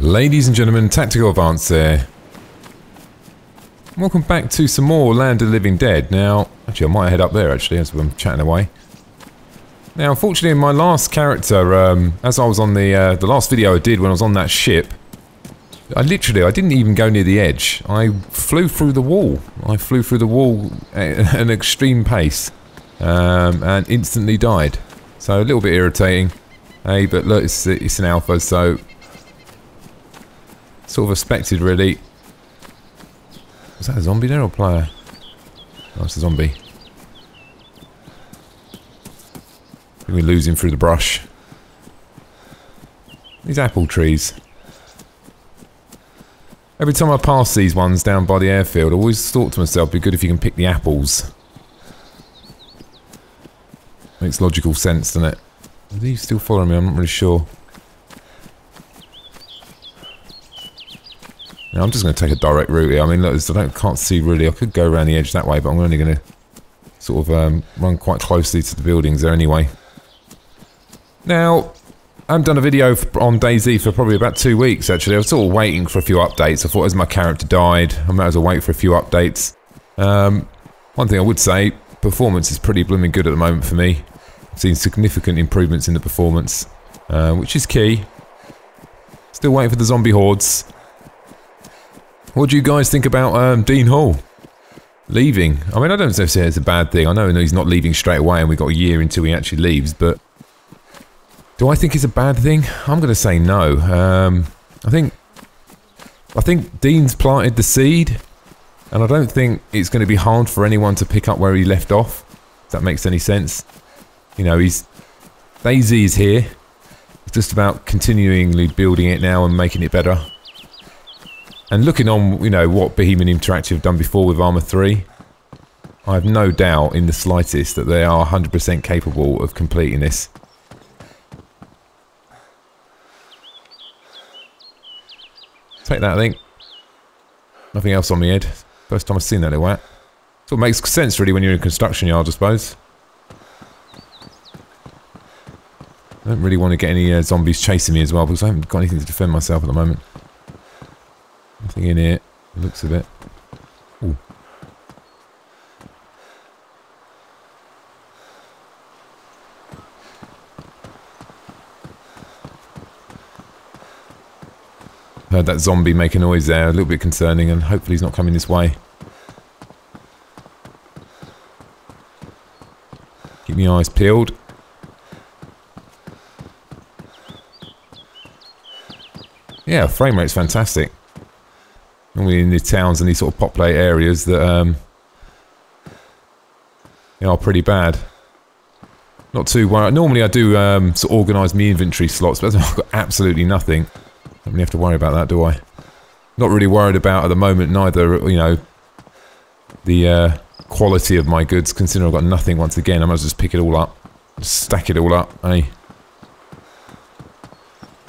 Ladies and gentlemen, Tactical Advance here. Welcome back to some more Land of the Living Dead. Now, actually I might head up there actually as I'm chatting away. Now, unfortunately in my last character, as I was on the last video I did when I was on that ship, I didn't even go near the edge. I flew through the wall. I flew through the wall at an extreme pace and instantly died. So a little bit irritating. Hey, but look, it's an alpha, so sort of expected really. Was that a zombie there or a player? Oh, it's a zombie. We're losing through the brush. These apple trees. Every time I pass these ones down by the airfield, I always thought to myself, it'd be good if you can pick the apples. Makes logical sense, doesn't it? Are these still following me? I'm not really sure. Now, I'm just going to take a direct route here. I mean, look, I can't see really. I could go around the edge that way, but I'm only going to sort of run quite closely to the buildings there anyway. Now, I haven't done a video on DayZ for probably about 2 weeks, actually. I was sort of waiting for a few updates. I thought as my character died, I might as well wait for a few updates. One thing I would say, performance is pretty blooming good at the moment for me. I've seen significant improvements in the performance, which is key. Still waiting for the zombie hordes. What do you guys think about Dean Hall leaving? I mean, I don't say it's a bad thing. I know he's not leaving straight away and we've got a year until he actually leaves, but do I think it's a bad thing? I'm going to say no. I think Dean's planted the seed, and I don't think it's going to be hard for anyone to pick up where he left off, if that makes any sense. You know, DayZ is here. It's just about continually building it now and making it better. And looking on, you know, what Bohemian Interactive have done before with Arma 3, I have no doubt in the slightest that they are 100% capable of completing this. Take that, I think. Nothing else on my head. First time I've seen that little at. Sort of makes sense really when you're in a construction yard, I suppose. I don't really want to get any zombies chasing me as well, because I haven't got anything to defend myself at the moment. Nothing in here. Looks of it. Ooh. Heard that zombie make a noise there, a little bit concerning, and hopefully he's not coming this way. Keep my eyes peeled. Yeah, frame rate's fantastic. Normally in the towns and these sort of populated areas that are pretty bad. Not too worried. Normally I do sort of organise my inventory slots, but I've got absolutely nothing. Don't really have to worry about that, do I? Not really worried about at the moment neither, you know, the quality of my goods, considering I've got nothing once again. I might as well just pick it all up. Just stack it all up, eh?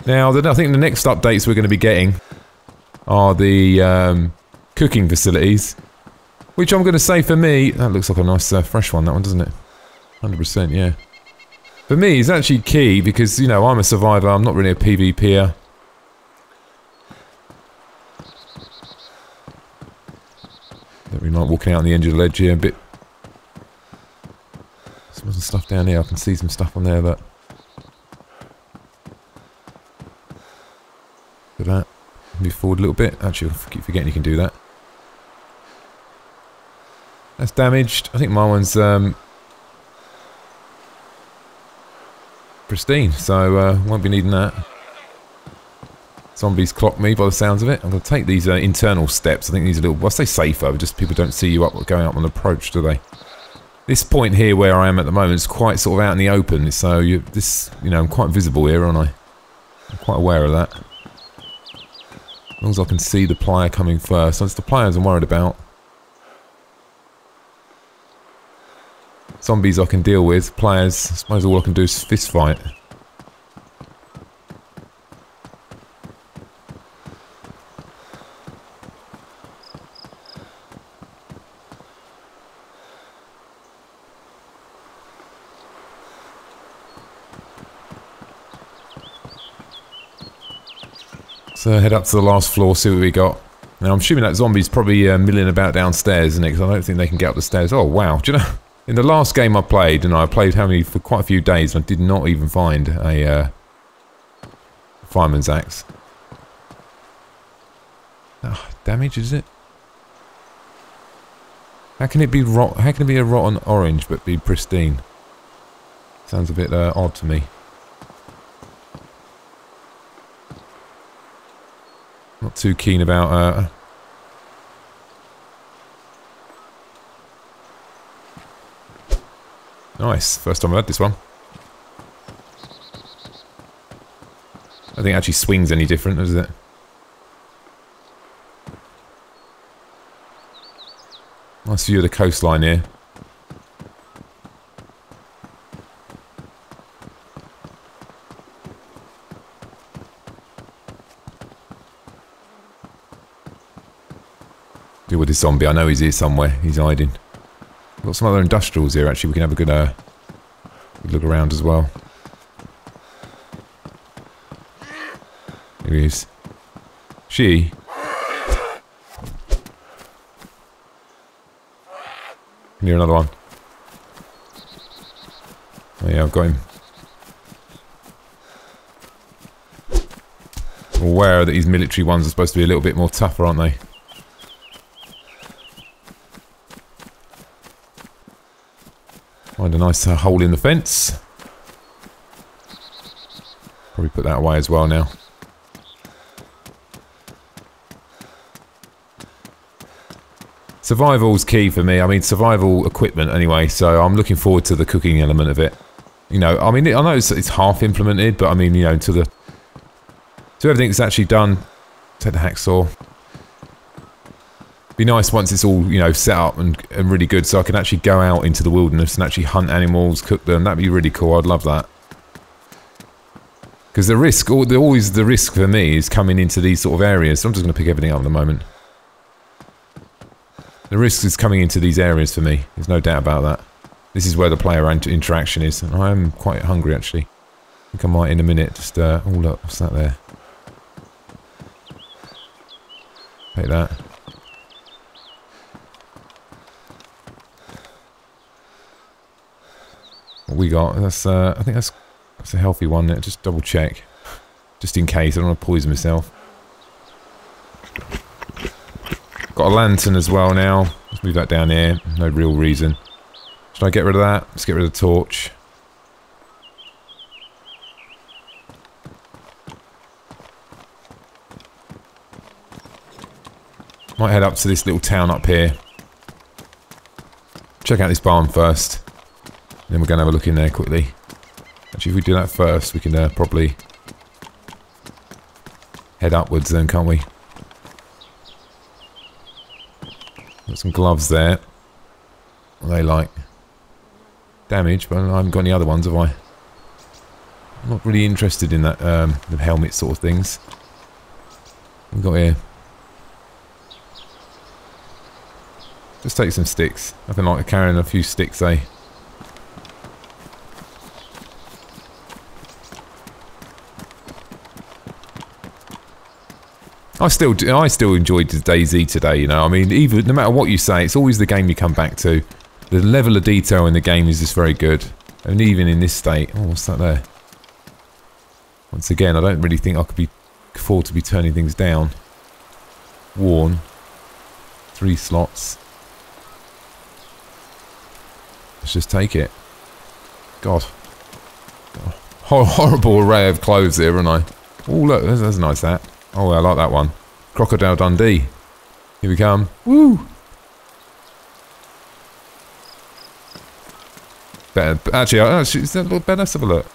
Now, I think the next updates we're going to be getting are the cooking facilities, which I'm going to say for me, that looks like a nice fresh one, that one, doesn't it? 100%, yeah. For me, it's actually key because, you know, I'm a survivor, I'm not really a PvPer. Don't really like walking out on the edge of the ledge here, a bit. Some stuff down here, I can see some stuff on there, but look at that. Move forward a little bit. Actually, I keep forgetting you can do that. That's damaged. I think my one's pristine, so won't be needing that. Zombies clock me by the sounds of it. I'm going to take these internal steps. I think these are a little, well, I say safer, but just people don't see you up going up on approach, do they? This point here where I am at the moment is quite sort of out in the open, so you know, I'm quite visible here, aren't I? I'm quite aware of that. As long as I can see the player coming first. So it's the players I'm worried about. Zombies I can deal with. Players, I suppose all I can do is fist fight. So head up to the last floor, see what we got. Now I'm assuming that zombie's probably milling about downstairs, isn't it? Because I don't think they can get up the stairs. Oh wow, do you know, in the last game I played, and I played for quite a few days, and I did not even find a fireman's axe. Oh, damage, is it? How can it be How can it be a rotten orange but be pristine? Sounds a bit odd to me. Not too keen about Nice, first time I've had this one. I don't think it actually swings any different, does it? Nice view of the coastline here. Deal with this zombie. I know he's here somewhere. He's hiding. We've got some other industrials here, actually. We can have a good look around as well. Here he is. She. Can you hear another one? Oh yeah, I've got him. I'm aware that these military ones are supposed to be a little bit more tougher, aren't they? Find a nice hole in the fence. Probably put that away as well now. Survival's key for me. I mean, survival equipment anyway, so I'm looking forward to the cooking element of it. You know, I mean, I know it's half implemented, but I mean, you know, to everything that's actually done. Take the hacksaw. Be nice once it's all, you know, set up and really good, so I can actually go out into the wilderness and actually hunt animals, cook them. That'd be really cool. I'd love that. Because the risk, always the risk for me is coming into these sort of areas. So I'm just going to pick everything up at the moment. The risk is coming into these areas for me. There's no doubt about that. This is where the player interaction is. And I am quite hungry, actually. I think I might in a minute. Just, oh look, what's that there? Take that. What we got? That's, I think that's a healthy one. Just double check. Just in case. I don't want to poison myself. Got a lantern as well now. Let's move that down here. No real reason. Should I get rid of that? Let's get rid of the torch. Might head up to this little town up here. Check out this barn first. Then we're going to have a look in there quickly. Actually, if we do that first, we can probably head upwards then, can't we? Got some gloves there. What are they like? Damage, but I haven't got any other ones, have I? I'm not really interested in that, the helmet sort of things. What have we got here? Just take some sticks. Nothing like carrying a few sticks, eh? I still enjoyed DayZ today, you know. I mean, even no matter what you say, it's always the game you come back to. The level of detail in the game is just very good. And even in this state... Oh, what's that there? Once again, I don't really think I could afford to be turning things down. Worn. 3 slots. Let's just take it. God. Horrible array of clothes here, haven't I? Oh, look, that's nice, that. Oh, I like that one. Crocodile Dundee. Here we come. Woo! Better. Actually, is that a little better? Let's have a look.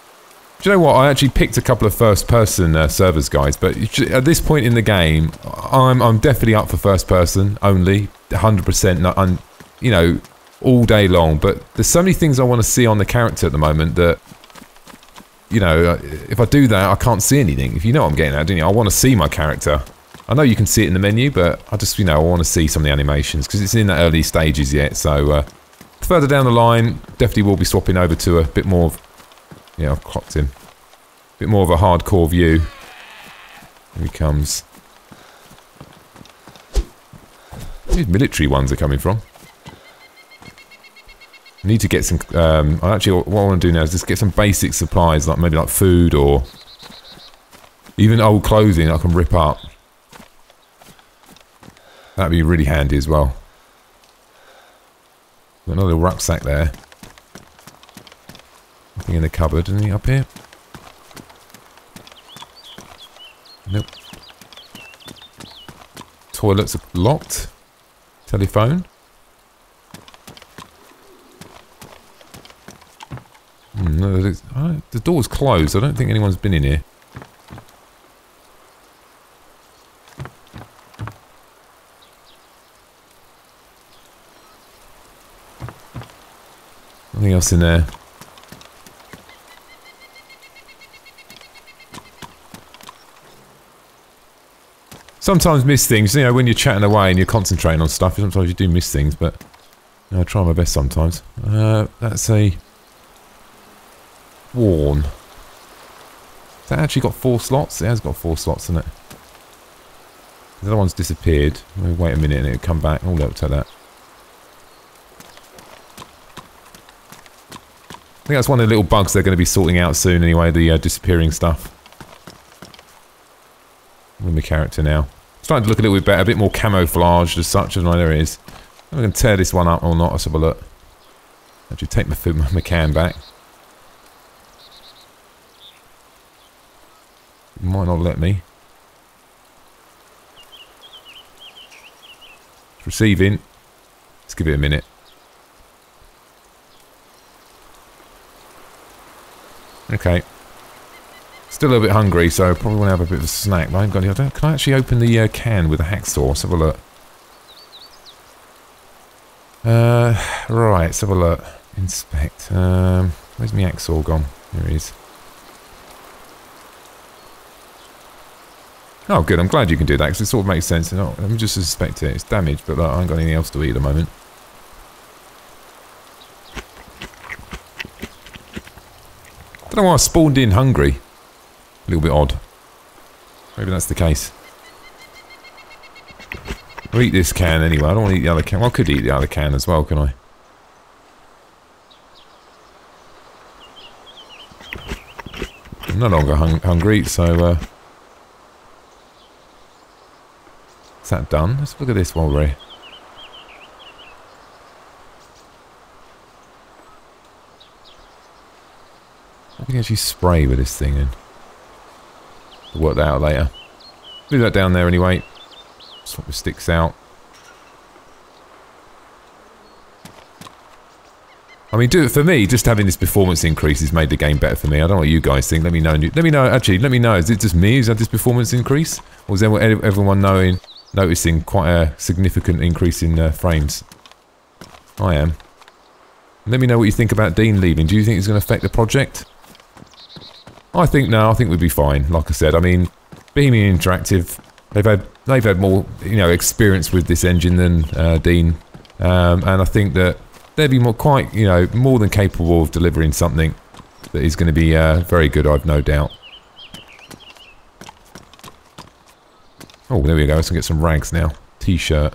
Do you know what? I actually picked a couple of first-person servers, guys. But at this point in the game, I'm definitely up for first-person only, 100%. You know, all day long. But there's so many things I want to see on the character at the moment that, you know, if I do that, I can't see anything. If you know what I'm getting at, don't you? I want to see my character. I know you can see it in the menu, but I just, you know, I want to see some of the animations because it's in the early stages yet. So further down the line, definitely will be swapping over to a bit more of, yeah, I've clocked him. A bit more of a hardcore view. Here he comes. These military ones are coming from. I need to get some... actually, what I want to do now is just get some basic supplies, like maybe like food or... even old clothing I can rip up. That'd be really handy as well. Got another little rucksack there. Nothing in the cupboard. Anything up here? Nope. Toilets are locked. Telephone. No, the door's closed. I don't think anyone's been in here. Nothing else in there. Sometimes miss things, you know, when you're chatting away and you're concentrating on stuff, sometimes you do miss things, but you know, I try my best sometimes. That's a... worn. Has that actually got 4 slots? It has got 4 slots in it. The other one's disappeared. Wait a minute and it'll come back. Oh, look, take that. I think that's one of the little bugs they're going to be sorting out soon anyway, the disappearing stuff. With my character now. Starting to look a little bit better, a bit more camouflaged as such, as I know there is. I'm going to tear this one up or not, let's have a look. Actually take my can back. It might not let me. It's receiving. Let's give it a minute. Okay. Still a little bit hungry, so probably want to have a bit of a snack. But I haven't got any. Can I actually open the can with a hacksaw? Let's have a look. Right, let's have a look. Inspect. Where's my hacksaw gone? There he is. Oh, good. I'm glad you can do that, because it sort of makes sense. Let me just suspect it. It's damaged, but I ain't got anything else to eat at the moment. Don't know why I spawned in hungry. A little bit odd. Maybe that's the case. I'll eat this can anyway. I don't want to eat the other can. Well, I could eat the other can as well, can I? I'm no longer hungry, so... is that done? Let's look at this while we're here. I can actually spray with this thing in. We'll work that out later. Leave that down there anyway. Swap the sticks out. I mean, for me, just having this performance increase has made the game better for me. I don't know what you guys think. Let me know. Let me know. Actually, let me know. Is it just me who's had this performance increase, or is everyone noticing quite a significant increase in frames? I am. Let me know what you think about Dean leaving. Do you think it's going to affect the project? I think no. I think we'd be fine. Like I said, I mean, Beaming Interactive, they've had more, you know, experience with this engine than Dean, and I think that they'd be more than capable of delivering something that is going to be very good. I've no doubt. Oh, there we go. Let's get some rags now. T-shirt.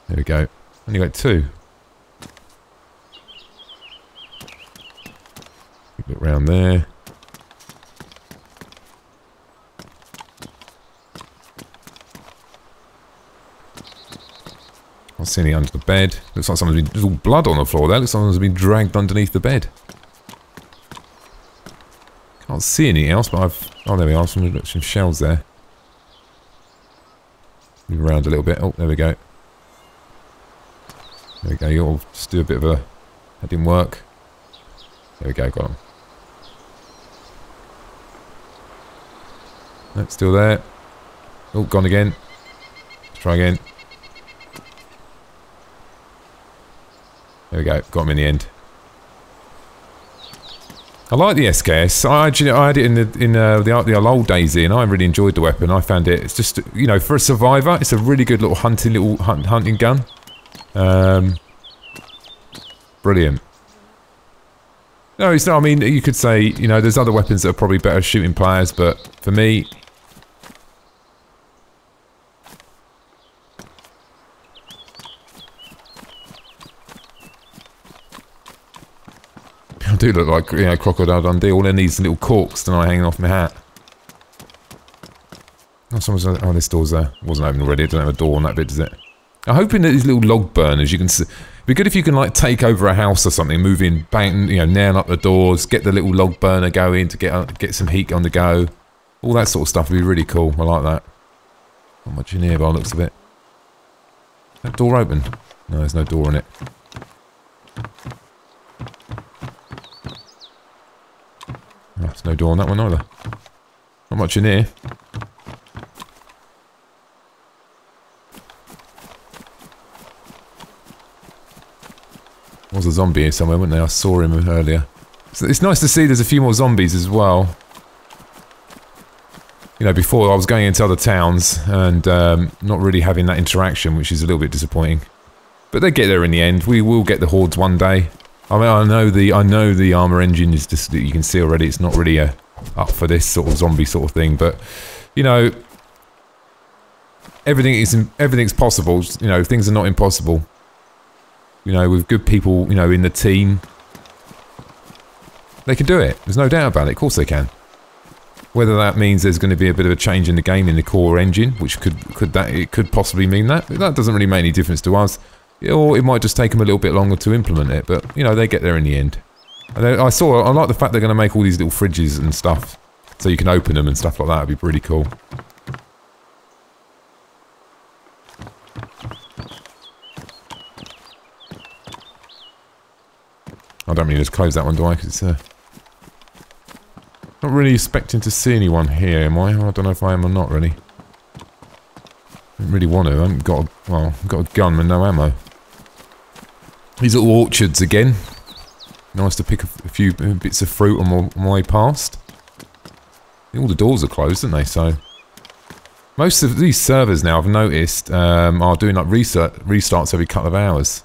There we go. Only got 2. Look round there. Can't see any under the bed. Looks like there's all blood on the floor there. Looks like someone's been dragged underneath the bed. Can't see anything else, but oh, there we are. Some shells there. Move around a little bit. Oh, there we go. There we go. You'll just do a bit of a... That didn't work. There we go. Got them. That's still there. Oh, gone again. Let's try again. There we go. Got him in the end. I like the SKS. I had it in the old DayZ, and I really enjoyed the weapon. I found it's just, you know, for a survivor, it's a really good little hunting gun. Brilliant. No, it's not. I mean, you could say, you know, there's other weapons that are probably better shooting players, but for me... I do look like, you know, Crocodile Dundee. All in these little corks tonight hanging off my hat. Oh, someone's... Oh, this door's there. It wasn't open already. It doesn't have a door on that bit, does it? I'm hoping that these little log burners, you can see... It'd be good if you can, like, take over a house or something, move in, bang, you know, nail up the doors, get the little log burner going to get some heat on the go. All that sort of stuff would be really cool. I like that. Not much in here by the looks of it. Is that door open? No, there's no door in it. Oh, there's no door on that one either. Not much in here. There was a zombie here somewhere, wasn't there? I saw him earlier. So it's nice to see there's a few more zombies as well. You know, before I was going into other towns and not really having that interaction, which is a little bit disappointing. But they get there in the end. We will get the hordes one day. I mean, I know the armor engine is just, you can see already, it's not really up for this sort of zombie sort of thing. But you know, everything's possible. You know, things are not impossible. You know, with good people, you know, in the team, they can do it. There's no doubt about it. Of course they can. Whether that means there's going to be a bit of a change in the game in the core engine, which could possibly mean that. But that doesn't really make any difference to us. Or it might just take them a little bit longer to implement it. But you know, they get there in the end. And I like the fact they're going to make all these little fridges and stuff, so you can open them and stuff like that. It'd be pretty cool. I don't really just close that one, do I? Because it's not really expecting to see anyone here, am I? I don't know if I am or not, really. I don't really want to. I haven't got I've got a gun with no ammo. These little orchards again. Nice to pick a few bits of fruit on my way past. All the doors are closed, aren't they? So most of these servers now, I've noticed, are doing like restarts every couple of hours.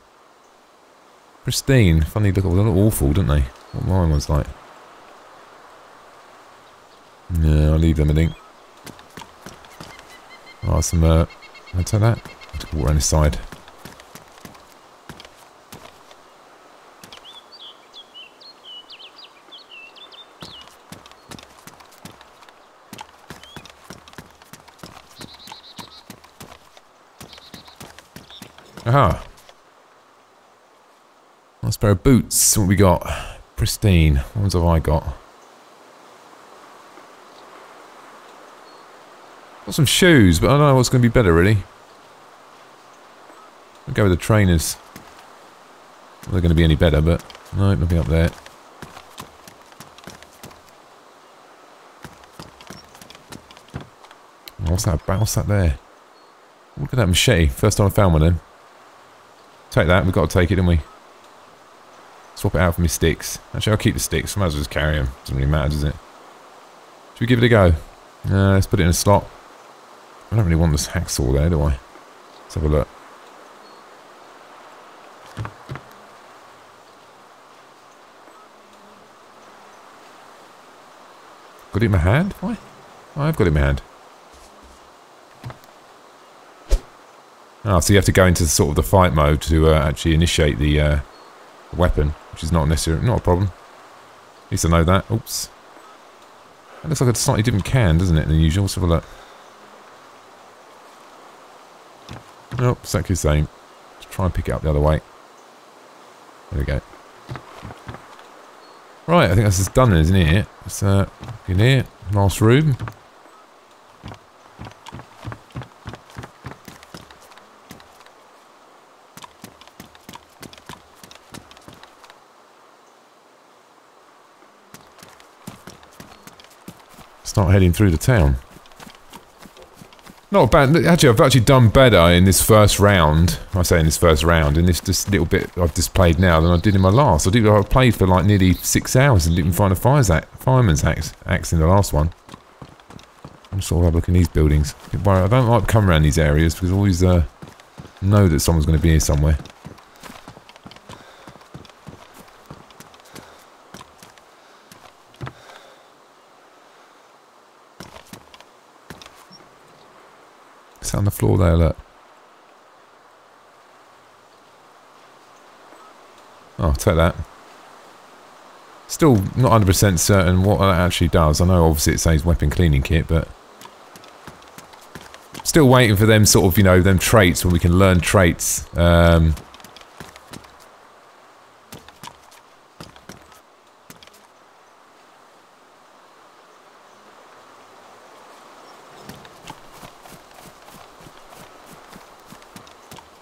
Pristine. Funny look, they look awful, don't they? What mine was like. Yeah, I'll leave them, I think. Oh, some, I'll take that. I'll just walk around this side. Aha. Nice pair of boots. What we got? Pristine. What ones have I got? Got some shoes, but I don't know what's going to be better, really. I'll go with the trainers. Not they're going to be any better, but no, nothing up there. Oh, what's that about? What's that there? Look at that machete. First time I found one then. Take that. We've got to take it, don't we? Swap it out for my sticks. Actually, I'll keep the sticks. I might as well just carry them. Doesn't really matter, does it? Should we give it a go? Let's put it in a slot. I don't really want this hacksaw there, do I? Let's have a look. Got it in my hand? Why? Oh, I've got it in my hand. Ah, so you have to go into sort of the fight mode to actually initiate the weapon, which is not necessarily not a problem. At least I know that. Oops. That looks like a slightly different can, doesn't it, than usual? Let's have a look. Nope, exactly the same. Let's try and pick it up the other way. There we go. Right, I think that's just done, isn't it? Let's in here, last room. Start heading through the town. Not bad. Actually, I've actually done better in this first round. I say in this first round, in this little bit I've just played now than I did in my last. I played for like nearly 6 hours and didn't find a fireman's axe in the last one. I'm just sort of have a look in these buildings. I don't like to come around these areas because I always know that someone's going to be here somewhere. What's that on the floor there, look? Oh, take that. Still not 100% certain what that actually does. I know obviously it says weapon cleaning kit, but... Still waiting for them sort of, you know, them traits when we can learn traits.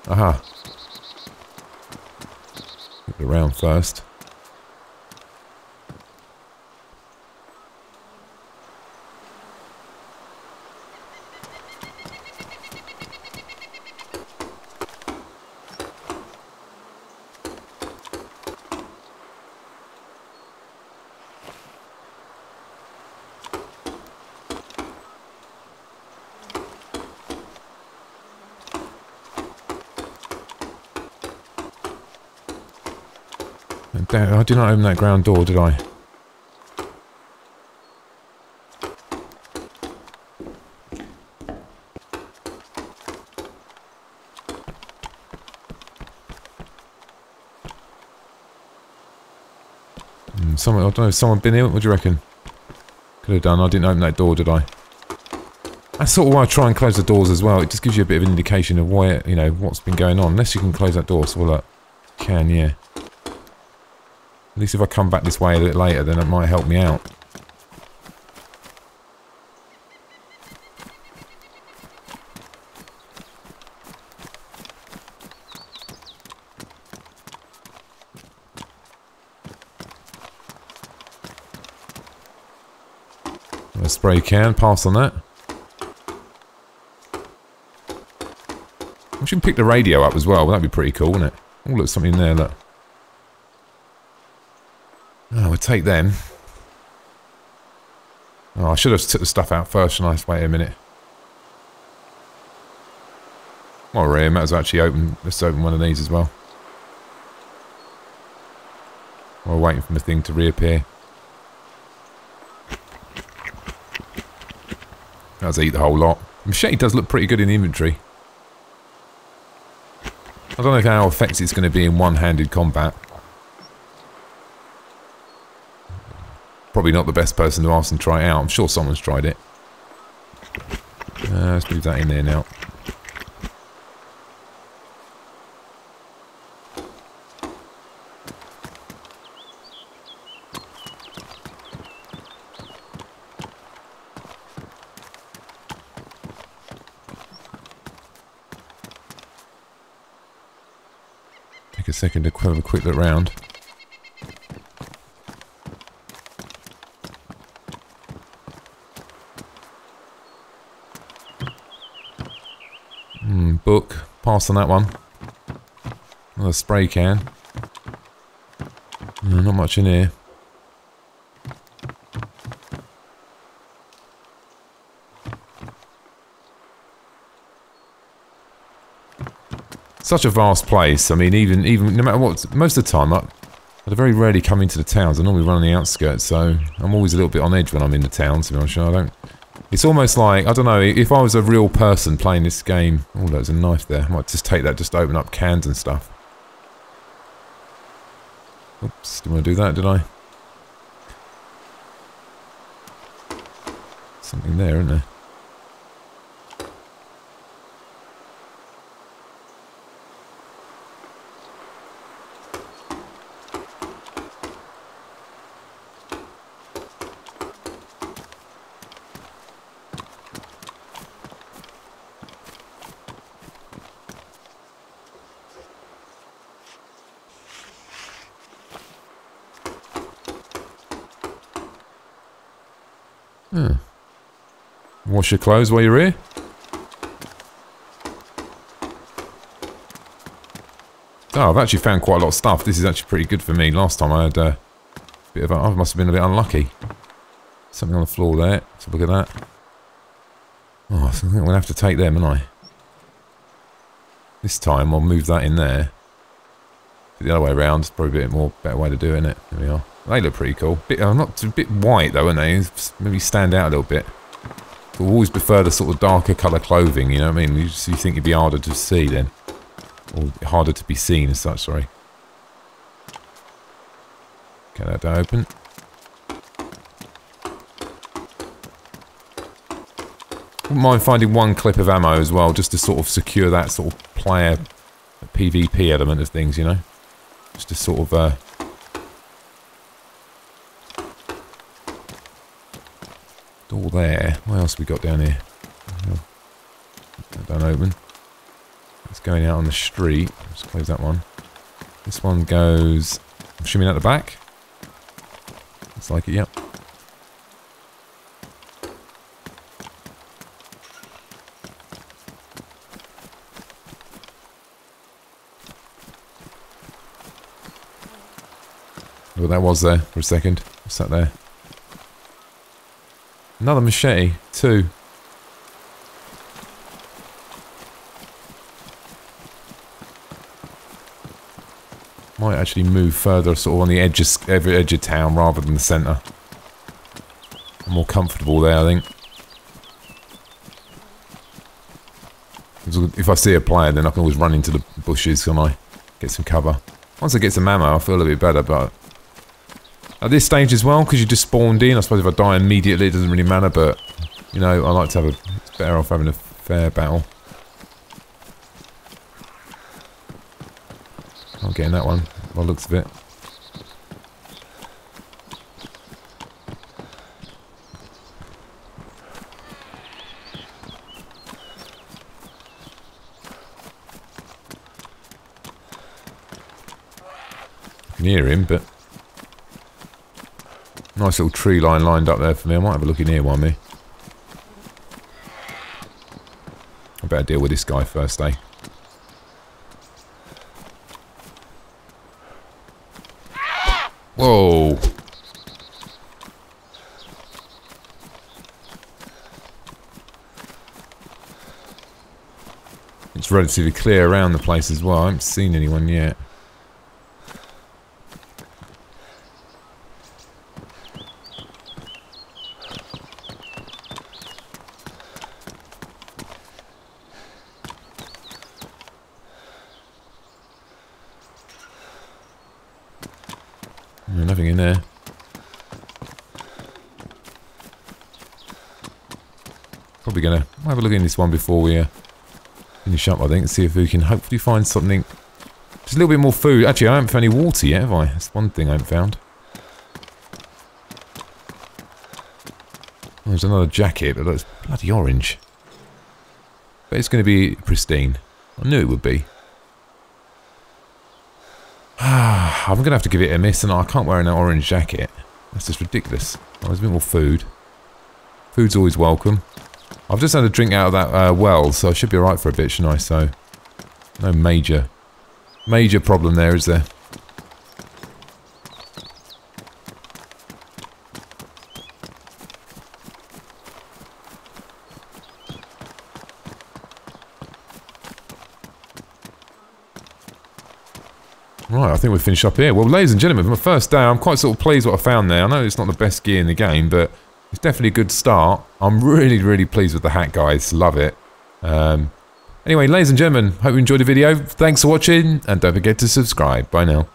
Aha. Look around first. Damn, I did not open that ground door, did I? Someone, I don't know, someone been here? What do you reckon? Could have done. I didn't open that door, did I? That's sort of why I try and close the doors as well. It just gives you a bit of an indication of where, you know, what's been going on. Unless you can close that door, so we'll look. Can, yeah. At least if I come back this way a bit later, then it might help me out. A spray can, pass on that. We should pick the radio up as well. That'd be pretty cool, wouldn't it? Oh, look, something in there, look. Oh, we'll take them. Oh, I should have took the stuff out first, shouldn't I? Wait a minute. Well, we're here, might as well actually open, let's open one of these as well. While we're waiting for the thing to reappear. Does eat the whole lot. The machete does look pretty good in the inventory. I don't know how effective it's going to be in one-handed combat. Probably not the best person to ask and try it out. I'm sure someone's tried it. Let's leave that in there now. Take a second to have a quick look round. Book. Pass on that one. Another spray can. Not much in here. Such a vast place. I mean, even no matter what, most of the time, I very rarely come into the towns. I normally run on the outskirts, so I'm always a little bit on edge when I'm in the towns. To be honest, I don't. It's almost like, I don't know, if I was a real person playing this game... Oh, there's a knife there. I might just take that, just to open up cans and stuff. Oops, didn't want to do that, did I? Something there, isn't there? Wash your clothes while you're here. Oh, I've actually found quite a lot of stuff. This is actually pretty good for me. Last time I had a bit of I must have been a bit unlucky. Something on the floor there. Let's look at that. Oh, I think I'm going to have to take them, aren't I? This time I'll move that in there. The other way around. It's probably a bit more better way to do it, isn't it? There we are. They look pretty cool. Not a bit white though, aren't they? Maybe stand out a little bit. I always prefer the sort of darker colour clothing, you know what I mean? You think it'd be harder to see then. Or harder to be seen as such, sorry. Get that door open. Wouldn't mind finding one clip of ammo as well, just to sort of secure that sort of player PvP element of things, you know? Just to sort of, door there. What else we got down here? That don't open. It's going out on the street. Let's close that one. This one goes... I'm assuming out the back? Looks like it, yep. Well, that was there for a second. What's that there? Another machete. 2. Might actually move further, sort of on the edge of town rather than the centre. I'm more comfortable there, I think. If I see a player, then I can always run into the bushes, can I? Get some cover. Once I get some ammo, I feel a bit better, but... At this stage as well, because you just spawned in, I suppose if I die immediately, it doesn't really matter, but... You know, I like to have a... It's better off having a fair battle. I'm getting that one, by the looks of it. I can hear him, but... Nice little tree line lined up there for me. I might have a look in here one me. I better deal with this guy first, eh? Whoa! It's relatively clear around the place as well. I haven't seen anyone yet. Nothing in there. Probably gonna have a look in this one before we finish up, I think, and see if we can hopefully find something. Just a little bit more food. Actually, I haven't found any water yet, have I? That's one thing I haven't found. Oh, there's another jacket, but it's bloody orange. But it's going to be pristine. I knew it would be. I'm going to have to give it a miss, and I can't wear an orange jacket. That's just ridiculous. Oh, there's a bit more food. Food's always welcome. I've just had a drink out of that well, so I should be alright for a bit, shouldn't I? So, no major problem there, is there? Right, I think we'll finish up here. Well, ladies and gentlemen, for my first day, I'm quite sort of pleased what I found there. I know it's not the best gear in the game, but it's definitely a good start. I'm really, really pleased with the hat, guys. Love it. Anyway, ladies and gentlemen, hope you enjoyed the video. Thanks for watching, and don't forget to subscribe. Bye now.